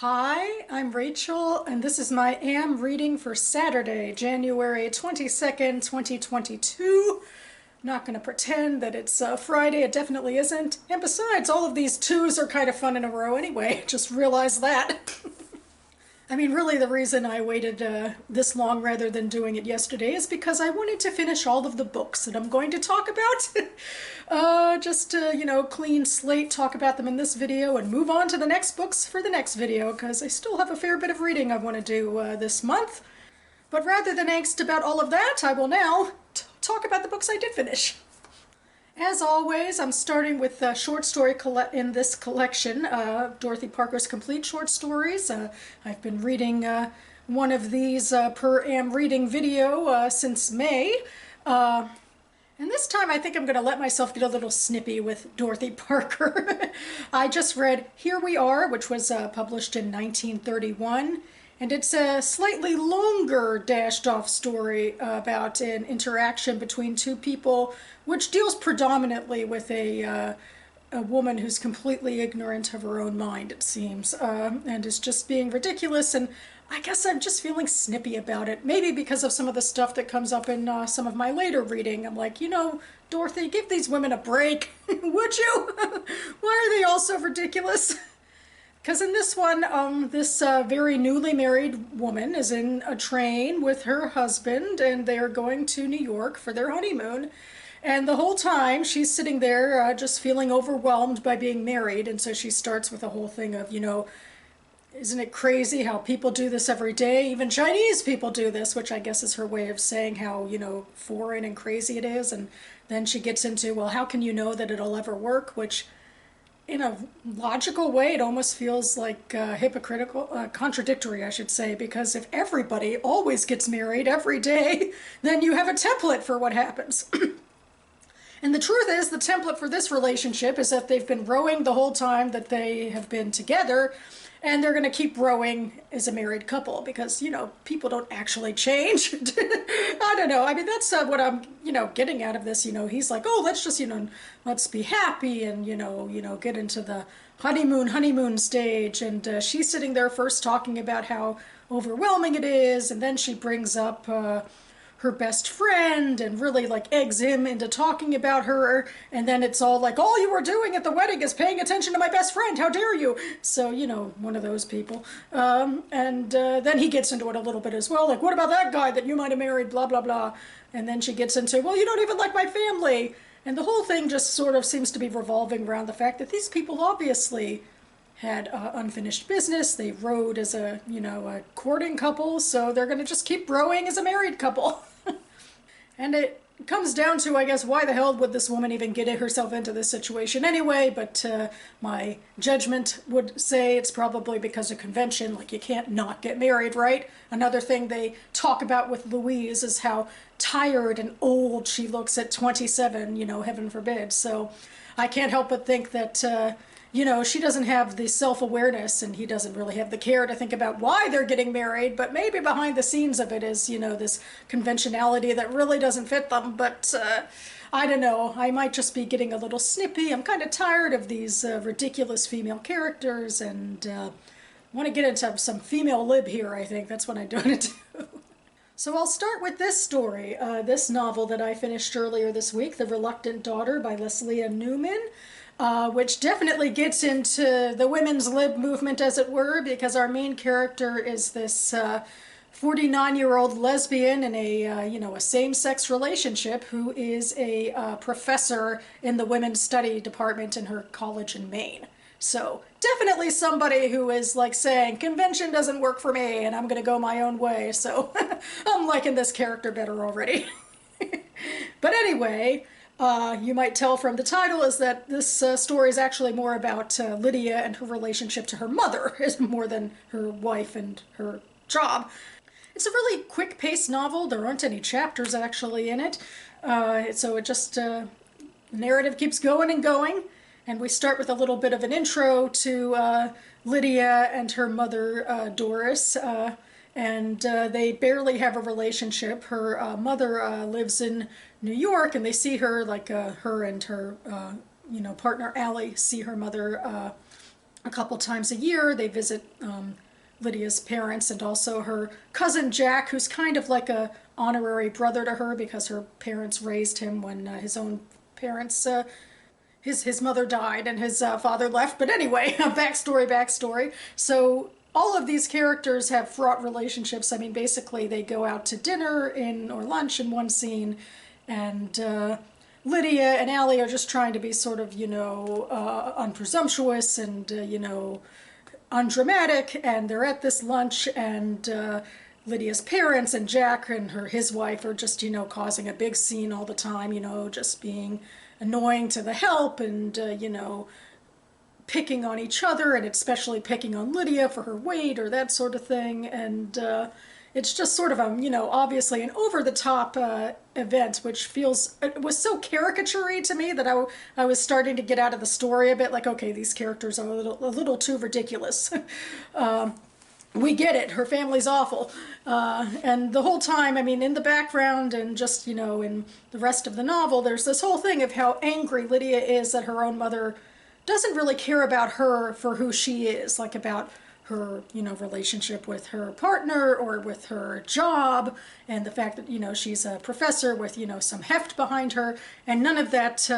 Hi, I'm Rachel, and this is my AM reading for Saturday, January 22nd, 2022. Not going to pretend that it's Friday, it definitely isn't. And besides, all of these twos are kind of fun in a row anyway, just realized that. I mean, really, the reason I waited this long rather than doing it yesterday is because I wanted to finish all of the books that I'm going to talk about. Just to, clean slate, talk about them in this video and move on to the next books for the next video, because I still have a fair bit of reading I want to do this month. But rather than angst about all of that, I will now talk about the books I did finish. As always, I'm starting with the short story in this collection, Dorothy Parker's Complete Short Stories. I've been reading one of these per am reading video since May. And this time I think I'm going to let myself get a little snippy with Dorothy Parker. I just read Here We Are, which was published in 1931. And it's a slightly longer dashed-off story about an interaction between two people, which deals predominantly with a woman who's completely ignorant of her own mind, it seems, and is just being ridiculous. And I guess I'm just feeling snippy about it, maybe because of some of the stuff that comes up in some of my later reading. I'm like, Dorothy, give these women a break, would you? Why are they all so ridiculous? Because in this one, this very newly married woman is in a train with her husband, and they are going to New York for their honeymoon. And the whole time, she's sitting there just feeling overwhelmed by being married. And so she starts with a whole thing of, isn't it crazy how people do this every day? Even Chinese people do this, which I guess is her way of saying how, foreign and crazy it is. And then she gets into, well, how can you know that it'll ever work? Which, in a logical way, it almost feels like hypocritical, contradictory, I should say, because if everybody always gets married every day, then you have a template for what happens. And the truth is, the template for this relationship is that they've been rowing the whole time that they have been together, and they're going to keep rowing as a married couple because, people don't actually change. I don't know. I mean, that's what I'm, getting out of this. He's like, oh, let's just, let's be happy and, get into the honeymoon stage. And she's sitting there first talking about how overwhelming it is, and then she brings up her best friend and really like eggs him into talking about her, and then it's all like, all you were doing at the wedding is paying attention to my best friend, how dare you. So one of those people. And then he gets into it a little bit as well, like, what about that guy that you might have married, blah blah blah. And then she gets into, well, you don't even like my family. And the whole thing just sort of seems to be revolving around the fact that these people obviously had unfinished business. They rowed as a courting couple, so they're going to just keep rowing as a married couple. And it comes down to, I guess, why the hell would this woman even get herself into this situation anyway? But my judgment would say it's probably because of convention. Like, you can't not get married, right? Another thing they talk about with Louise is how tired and old she looks at 27, heaven forbid. So I can't help but think that she doesn't have the self-awareness, and he doesn't really have the care to think about why they're getting married, but maybe behind the scenes of it is, this conventionality that really doesn't fit them. But I don't know, I might just be getting a little snippy. I'm kind of tired of these ridiculous female characters, and want to get into some female lib here, I think. That's what I'm doing to do. So I'll start with this story, this novel that I finished earlier this week, The Reluctant Daughter by Leslea Newman. Which definitely gets into the women's lib movement, as it were, because our main character is this 49-year-old lesbian in a same-sex relationship who is a professor in the women's study department in her college in Maine. So definitely somebody who is like saying, convention doesn't work for me and I'm going to go my own way. So I'm liking this character better already. But anyway, you might tell from the title is that this story is actually more about Lydia and her relationship to her mother, is more than her wife and her job. It's a really quick-paced novel. There aren't any chapters actually in it, so it just narrative keeps going and going. And we start with a little bit of an intro to Lydia and her mother, Doris. And they barely have a relationship. Her mother lives in New York, and they see her, like her and her, partner Allie see her mother a couple times a year. They visit Lydia's parents and also her cousin Jack, who's kind of like a honorary brother to her because her parents raised him when his own parents, his mother died and his father left. But anyway, backstory. So all of these characters have fraught relationships. I mean, basically they go out to dinner or lunch in one scene, and Lydia and Allie are just trying to be sort of, unpresumptuous and, undramatic, and they're at this lunch, and Lydia's parents and Jack and his wife are just, causing a big scene all the time, just being annoying to the help and, picking on each other, and especially picking on Lydia for her weight or that sort of thing. And it's just sort of obviously an over-the-top event, which it was so caricature-y to me that I was starting to get out of the story a bit, like, okay, these characters are a little too ridiculous. We get it, her family's awful. And the whole time, I mean, in the background and just, in the rest of the novel, there's this whole thing of how angry Lydia is that her own mother doesn't really care about her for who she is, like about her, relationship with her partner or with her job, and the fact that, she's a professor with, some heft behind her, and none of that,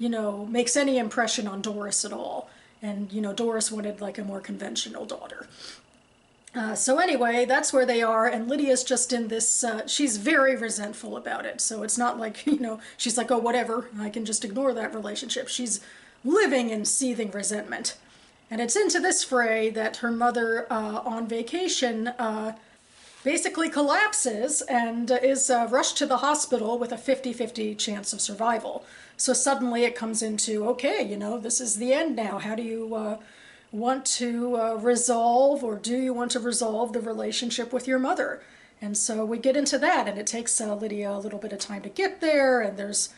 makes any impression on Doris at all. And, Doris wanted like a more conventional daughter. So anyway, that's where they are, and Lydia's just in this, she's very resentful about it. So it's not like, she's like, oh, whatever, I can just ignore that relationship. She's living in seething resentment. And it's into this fray that her mother, on vacation, basically collapses and is rushed to the hospital with a 50-50 chance of survival. So suddenly it comes into, okay, this is the end now. How do you want to resolve, or do you want to resolve the relationship with your mother? And so we get into that, and it takes Lydia a little bit of time to get there, and there's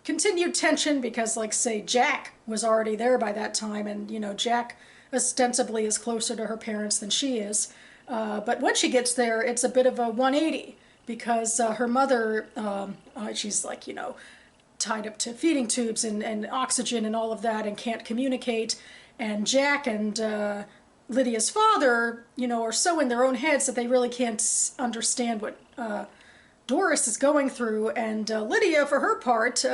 continued tension because, like, say, Jack was already there by that time, and, Jack ostensibly is closer to her parents than she is. But when she gets there, it's a bit of a 180 because her mother, she's like, tied up to feeding tubes and oxygen and all of that and can't communicate. And Jack and Lydia's father, are so in their own heads that they really can't understand what Doris is going through. And Lydia, for her part,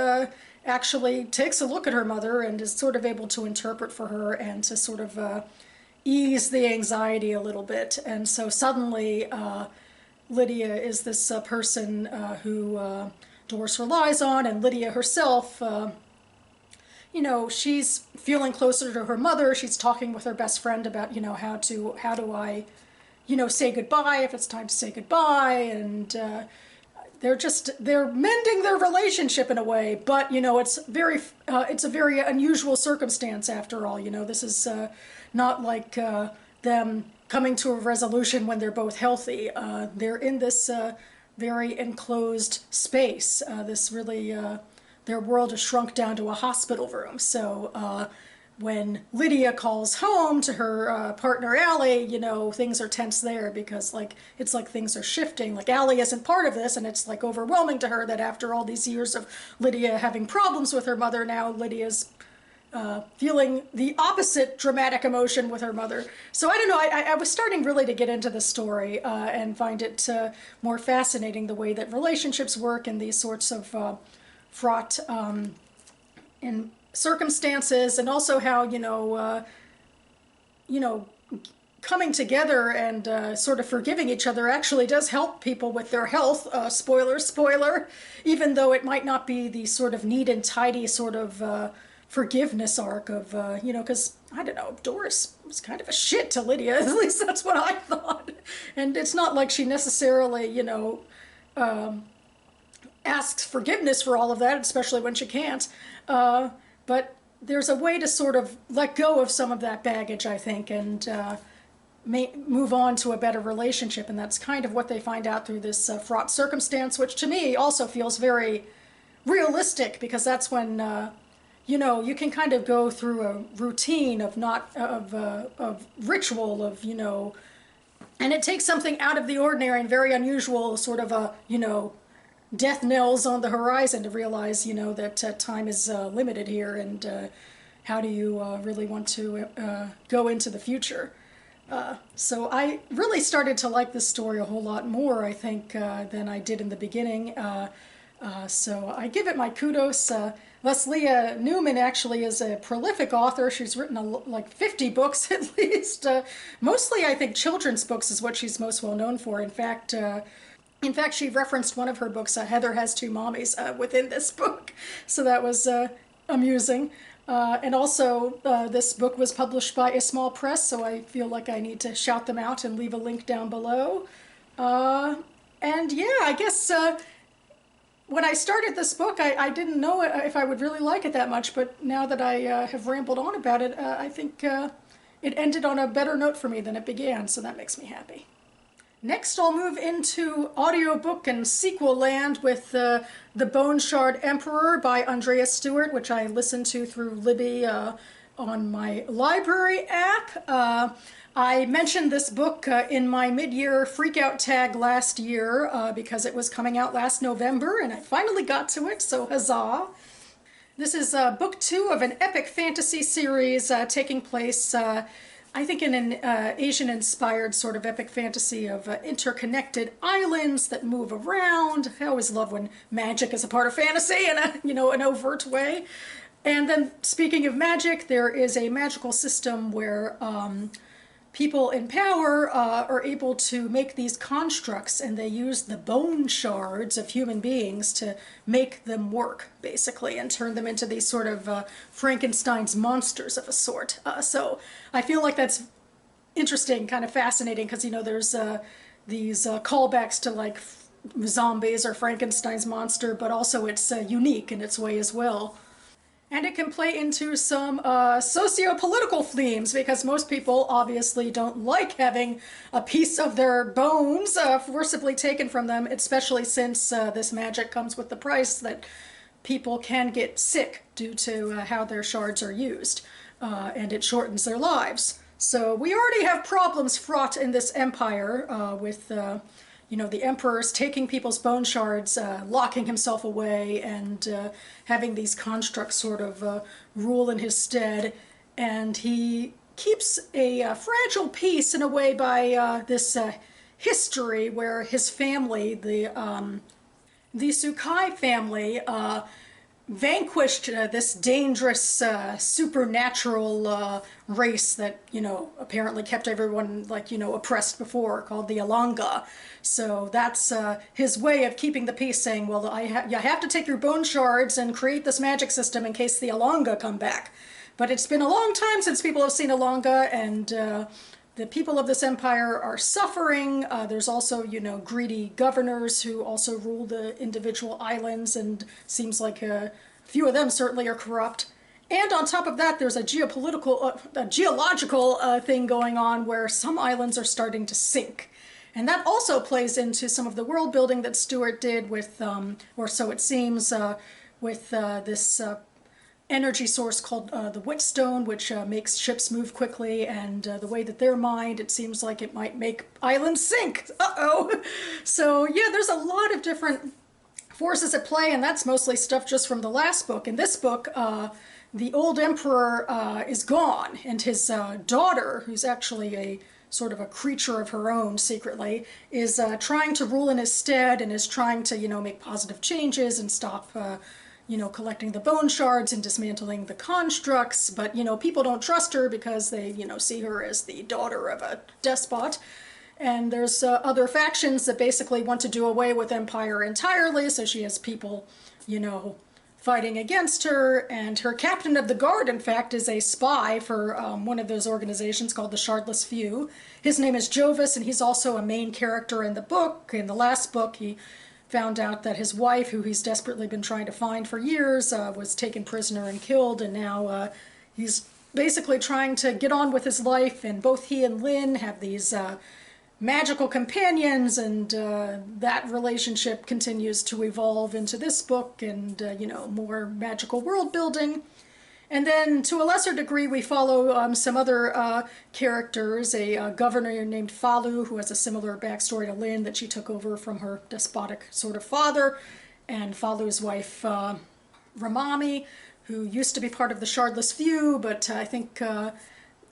actually takes a look at her mother and is sort of able to interpret for her and to sort of ease the anxiety a little bit. And so suddenly Lydia is this person who Doris relies on, and Lydia herself, she's feeling closer to her mother. She's talking with her best friend about, how do I, say goodbye if it's time to say goodbye. And they're mending their relationship in a way, but, it's a very unusual circumstance after all. This is not like them coming to a resolution when they're both healthy. They're in this very enclosed space. This really, their world is shrunk down to a hospital room. So when Lydia calls home to her partner Allie, things are tense there because it's like things are shifting. Like, Allie isn't part of this, and it's like overwhelming to her that after all these years of Lydia having problems with her mother, now Lydia's feeling the opposite dramatic emotion with her mother. So I don't know, I was starting really to get into the story and find it more fascinating the way that relationships work in these sorts of fraught in circumstances, and also how coming together and sort of forgiving each other actually does help people with their health. Spoiler, even though it might not be the sort of neat and tidy sort of forgiveness arc of because I don't know, Doris was kind of a shit to Lydia, at least that's what I thought. And it's not like she necessarily asks forgiveness for all of that, especially when she can't. But there's a way to sort of let go of some of that baggage, I think, and move on to a better relationship. And that's kind of what they find out through this fraught circumstance, which to me also feels very realistic, because that's when, you can kind of go through a routine of ritual of, and it takes something out of the ordinary and very unusual, sort of a, death knells on the horizon to realize, that time is limited here, and how do you really want to go into the future. So I really started to like this story a whole lot more, I think, than I did in the beginning. So I give it my kudos. Leslea Newman actually is a prolific author. She's written like 50 books at least. Mostly, I think, children's books is what she's most well known for. In fact, she referenced one of her books, Heather Has Two Mommies, within this book. So that was amusing. And also, this book was published by a small press, so I feel like I need to shout them out and leave a link down below. And yeah, I guess when I started this book, I didn't know if I would really like it that much, but now that I have rambled on about it, I think it ended on a better note for me than it began, so that makes me happy. Next, I'll move into audiobook and sequel land with The Bone Shard Emperor by Andrea Stewart, which I listened to through Libby on my library app. I mentioned this book in my mid-year freakout tag last year because it was coming out last November, and I finally got to it, so huzzah! This is book 2 of an epic fantasy series taking place I think in an Asian-inspired sort of epic fantasy of interconnected islands that move around. I always love when magic is a part of fantasy in a, an overt way. And then, speaking of magic, there is a magical system where people in power are able to make these constructs, and they use the bone shards of human beings to make them work, basically, and turn them into these sort of Frankenstein's monsters of a sort. So I feel like that's interesting, kind of fascinating, because, there's these callbacks to, like, zombies or Frankenstein's monster, but also it's unique in its way as well. And it can play into some socio-political themes, because most people obviously don't like having a piece of their bones forcibly taken from them, especially since this magic comes with the price that people can get sick due to how their shards are used, and it shortens their lives. So we already have problems fraught in this empire with the emperor's taking people's bone shards, locking himself away, and having these constructs sort of rule in his stead. And he keeps a fragile peace in a way by this history where his family, the Sukai family, vanquished this dangerous supernatural race that apparently kept everyone oppressed before, called the Alanga. So that's his way of keeping the peace, saying, well, you have to take your bone shards and create this magic system in case the Alanga come back. But it's been a long time since people have seen Alanga, and the people of this empire are suffering. There's also, greedy governors who also rule the individual islands, and seems like a few of them certainly are corrupt. And on top of that, there's a geological thing going on where some islands are starting to sink. And that also plays into some of the world building that Stewart did with, or so it seems, with this energy source called the Whetstone, which makes ships move quickly, and the way that they're mined, it seems like it might make islands sink. Uh-oh! So yeah, there's a lot of different forces at play, and that's mostly stuff just from the last book. In this book, the old emperor is gone, and his daughter, who's actually a sort of a creature of her own secretly, is trying to rule in his stead, and is trying to, make positive changes and stop collecting the bone shards and dismantling the constructs. But, people don't trust her because they, see her as the daughter of a despot. And there's other factions that basically want to do away with Empire entirely, so she has people, fighting against her. And her captain of the guard, in fact, is a spy for one of those organizations called the Shardless Few. His name is Jovis, and he's also a main character in the book. In the last book, he found out that his wife, who he's desperately been trying to find for years, was taken prisoner and killed, and now he's basically trying to get on with his life, and both he and Lynn have these magical companions, and that relationship continues to evolve into this book, and more magical world building. And then, to a lesser degree, we follow some other characters, a governor named Falu, who has a similar backstory to Lynn, that she took over from her despotic sort of father, and Falu's wife, Ramami, who used to be part of the Shardless Few, but I think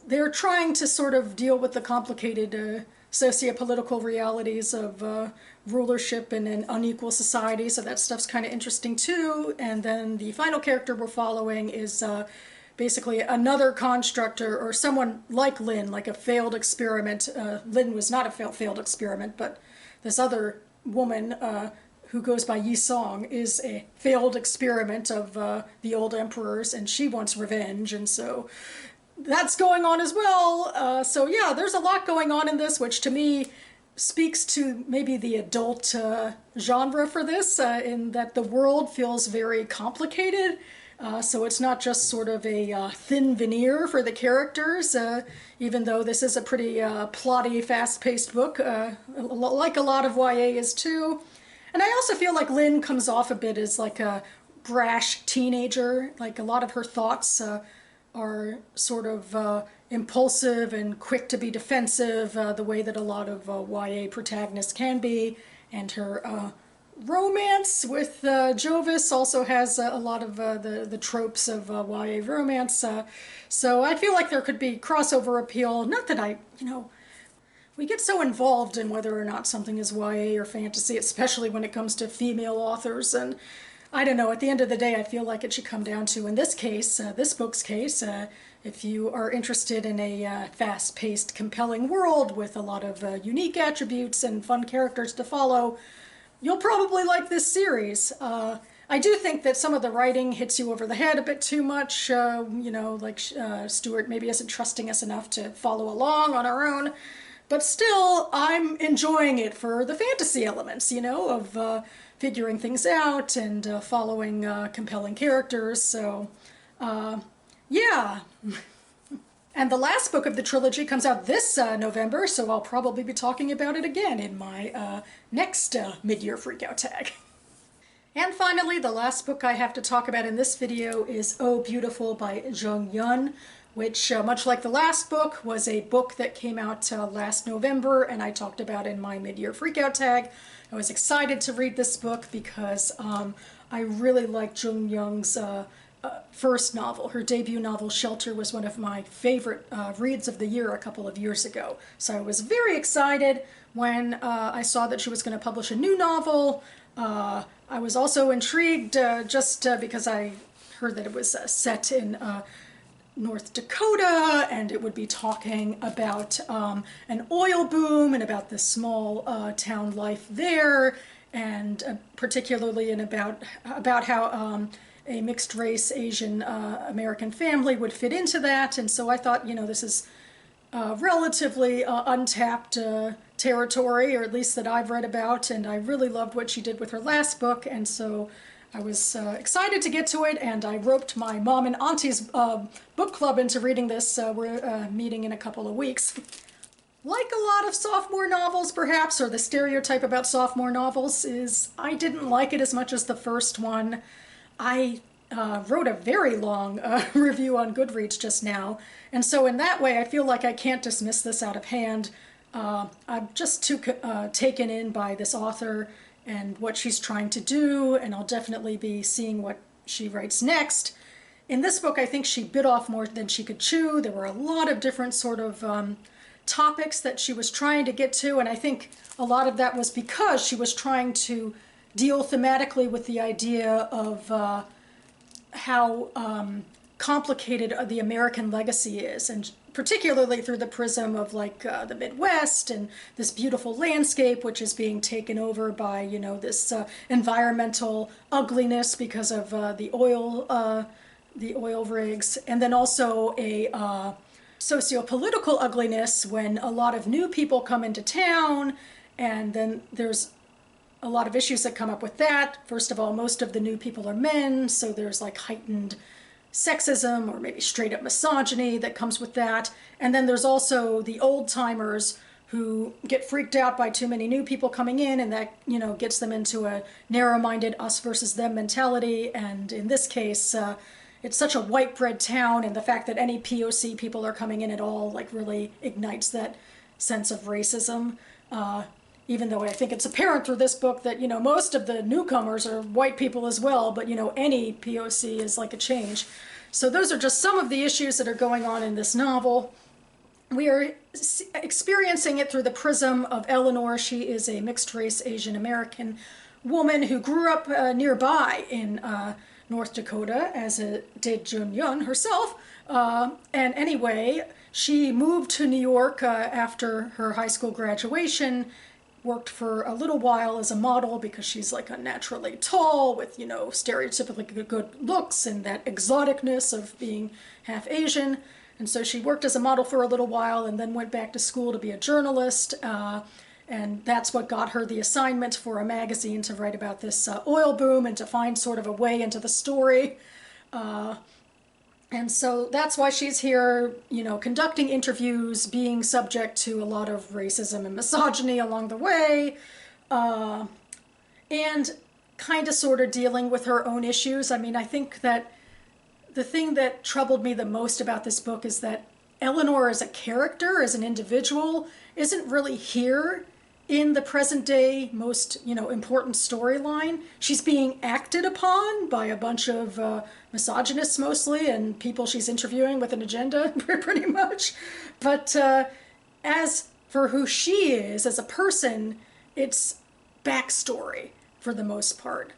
they're trying to sort of deal with the complicated socio-political realities of rulership in an unequal society, so that stuff's kind of interesting too. And then the final character we're following is basically another constructor, or someone like Lynn, like a failed experiment. Lynn was not a failed experiment, but this other woman who goes by Yi Song is a failed experiment of the old emperors, and she wants revenge, and so that's going on as well. So yeah, there's a lot going on in this, which to me speaks to maybe the adult genre for this, in that the world feels very complicated. So it's not just sort of a thin veneer for the characters, even though this is a pretty plotty, fast-paced book, like a lot of YA is too. And I also feel like Lynn comes off a bit as like a brash teenager. Like a lot of her thoughts are sort of impulsive and quick to be defensive, the way that a lot of YA protagonists can be. And her romance with Jovis also has a lot of the tropes of YA romance. So I feel like there could be crossover appeal. Not that we get so involved in whether or not something is YA or fantasy, especially when it comes to female authors. And I don't know, at the end of the day, I feel like it should come down to, in this case, this book's case, if you are interested in a fast-paced, compelling world with a lot of unique attributes and fun characters to follow, you'll probably like this series. I do think that some of the writing hits you over the head a bit too much, like Stewart maybe isn't trusting us enough to follow along on our own. But still, I'm enjoying it for the fantasy elements, of figuring things out and following compelling characters. So, yeah. And the last book of the trilogy comes out this November, so I'll probably be talking about it again in my next mid-year freakout tag. And finally, the last book I have to talk about in this video is Oh Beautiful by Jung Yun, which, much like the last book, was a book that came out last November, and I talked about in my mid-year freakout tag. I was excited to read this book because I really liked Jung Yun's first novel. Her debut novel, Shelter, was one of my favorite reads of the year a couple of years ago. So I was very excited when I saw that she was going to publish a new novel. I was also intrigued just because I heard that it was set in North Dakota, and it would be talking about an oil boom and about the small town life there, and particularly about how a mixed race Asian American family would fit into that. And so I thought, this is relatively untapped territory, or at least that I've read about, and I really loved what she did with her last book, and so I was excited to get to it, and I roped my mom and auntie's book club into reading this. We're meeting in a couple of weeks. Like a lot of sophomore novels, perhaps, or the stereotype about sophomore novels is I didn't like it as much as the first one. I wrote a very long review on Goodreads just now, and so in that way I feel like I can't dismiss this out of hand. I'm just too taken in by this author and what she's trying to do, and I'll definitely be seeing what she writes next. In this book, I think she bit off more than she could chew. There were a lot of different sort of topics that she was trying to get to, and I think a lot of that was because she was trying to deal thematically with the idea of how complicated the American legacy is, and particularly through the prism of like the Midwest and this beautiful landscape which is being taken over by this environmental ugliness because of the oil rigs, and then also a socio-political ugliness when a lot of new people come into town, and then there's a lot of issues that come up with that. First of all, most of the new people are men, so there's like heightened sexism or maybe straight up misogyny that comes with that. And then there's also the old timers who get freaked out by too many new people coming in, and that gets them into a narrow-minded us versus them mentality. And in this case, it's such a white bread town, and the fact that any POC people are coming in at all like really ignites that sense of racism. even though I think it's apparent through this book that, most of the newcomers are white people as well, but, any POC is like a change. So those are just some of the issues that are going on in this novel. We are experiencing it through the prism of Eleanor. She is a mixed-race Asian American woman who grew up nearby in North Dakota, as did Jung Yun herself. And anyway, she moved to New York after her high school graduation, worked for a little while as a model because she's like unnaturally tall with, stereotypically good looks and that exoticness of being half Asian. And so she worked as a model for a little while and then went back to school to be a journalist. And that's what got her the assignment for a magazine to write about this oil boom and to find sort of a way into the story. And so that's why she's here, conducting interviews, being subject to a lot of racism and misogyny along the way, and kind of sort of dealing with her own issues. I mean, I think that the thing that troubled me the most about this book is that Eleanor as a character, as an individual, isn't really here in the present day most, important storyline. She's being acted upon by a bunch of misogynists mostly and people she's interviewing with an agenda, pretty much. But as for who she is as a person, it's backstory for the most part.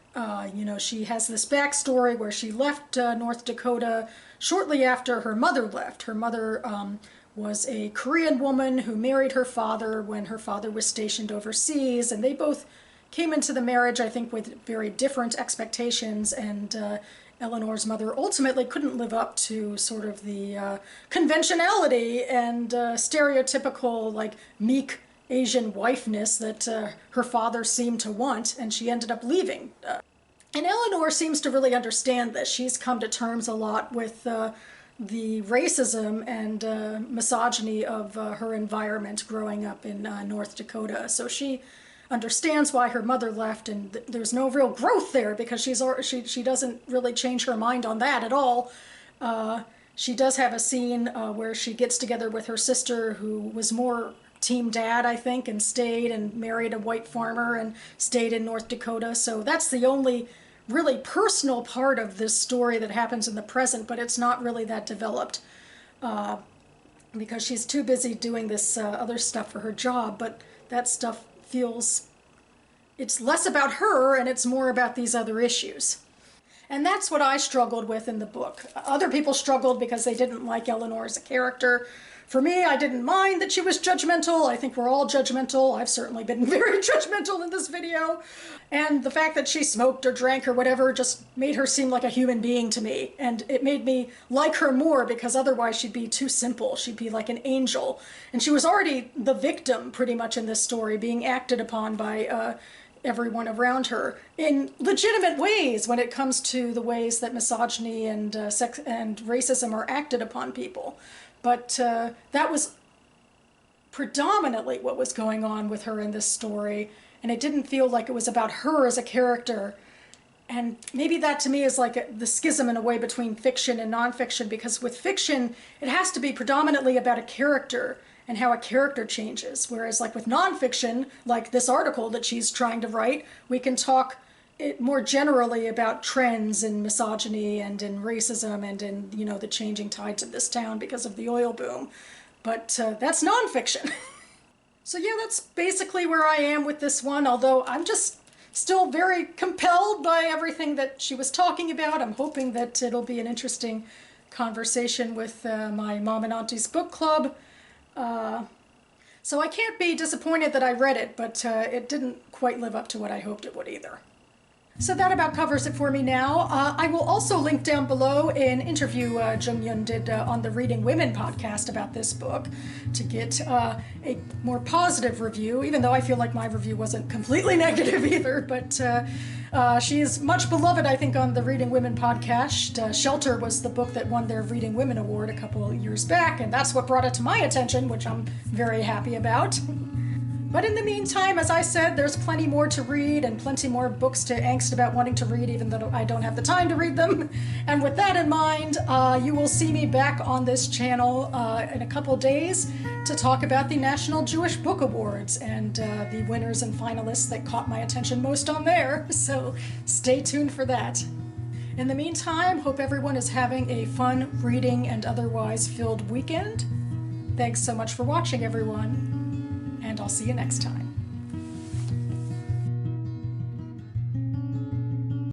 She has this backstory where she left North Dakota shortly after her mother left. Her mother was a Korean woman who married her father when her father was stationed overseas, and they both came into the marriage, I think, with very different expectations, and Eleanor's mother ultimately couldn't live up to sort of the conventionality and stereotypical, like, meek Asian wifeness that her father seemed to want, and she ended up leaving. And Eleanor seems to really understand this. She's come to terms a lot with the racism and misogyny of her environment growing up in North Dakota. So she understands why her mother left, and there's no real growth there because she doesn't really change her mind on that at all. She does have a scene where she gets together with her sister, who was more team dad, I think, and stayed and married a white farmer and stayed in North Dakota. So that's the only really personal part of this story that happens in the present, but it's not really that developed because she's too busy doing this other stuff for her job. But that stuff it's less about her and it's more about these other issues. And that's what I struggled with in the book. Other people struggled because they didn't like Eleanor as a character. For me, I didn't mind that she was judgmental. I think we're all judgmental. I've certainly been very judgmental in this video. And the fact that she smoked or drank or whatever just made her seem like a human being to me. And it made me like her more because otherwise she'd be too simple. She'd be like an angel. And she was already the victim pretty much in this story, being acted upon by everyone around her in legitimate ways when it comes to the ways that misogyny and sex and racism are acted upon people. But that was predominantly what was going on with her in this story, and it didn't feel like it was about her as a character. And maybe that to me is like the schism in a way between fiction and nonfiction, because with fiction, it has to be predominantly about a character and how a character changes. Whereas like with nonfiction, like this article that she's trying to write, we can talk more generally about trends in misogyny and in racism and in, the changing tides of this town because of the oil boom. But that's nonfiction. So yeah, that's basically where I am with this one, although I'm just still very compelled by everything that she was talking about. I'm hoping that it'll be an interesting conversation with my Mom and Auntie's book club. So I can't be disappointed that I read it, but it didn't quite live up to what I hoped it would either. So that about covers it for me now. I will also link down below an interview Jung Yun did on the Reading Women podcast about this book to get a more positive review, even though I feel like my review wasn't completely negative either. But she is much beloved, I think, on the Reading Women podcast. Shelter was the book that won their Reading Women Award a couple of years back, and that's what brought it to my attention, which I'm very happy about. But in the meantime, as I said, there's plenty more to read and plenty more books to angst about wanting to read, even though I don't have the time to read them. And with that in mind, you will see me back on this channel in a couple days to talk about the National Jewish Book Awards and the winners and finalists that caught my attention most on there. So stay tuned for that. In the meantime, hope everyone is having a fun reading and otherwise filled weekend. Thanks so much for watching, everyone, and I'll see you next time.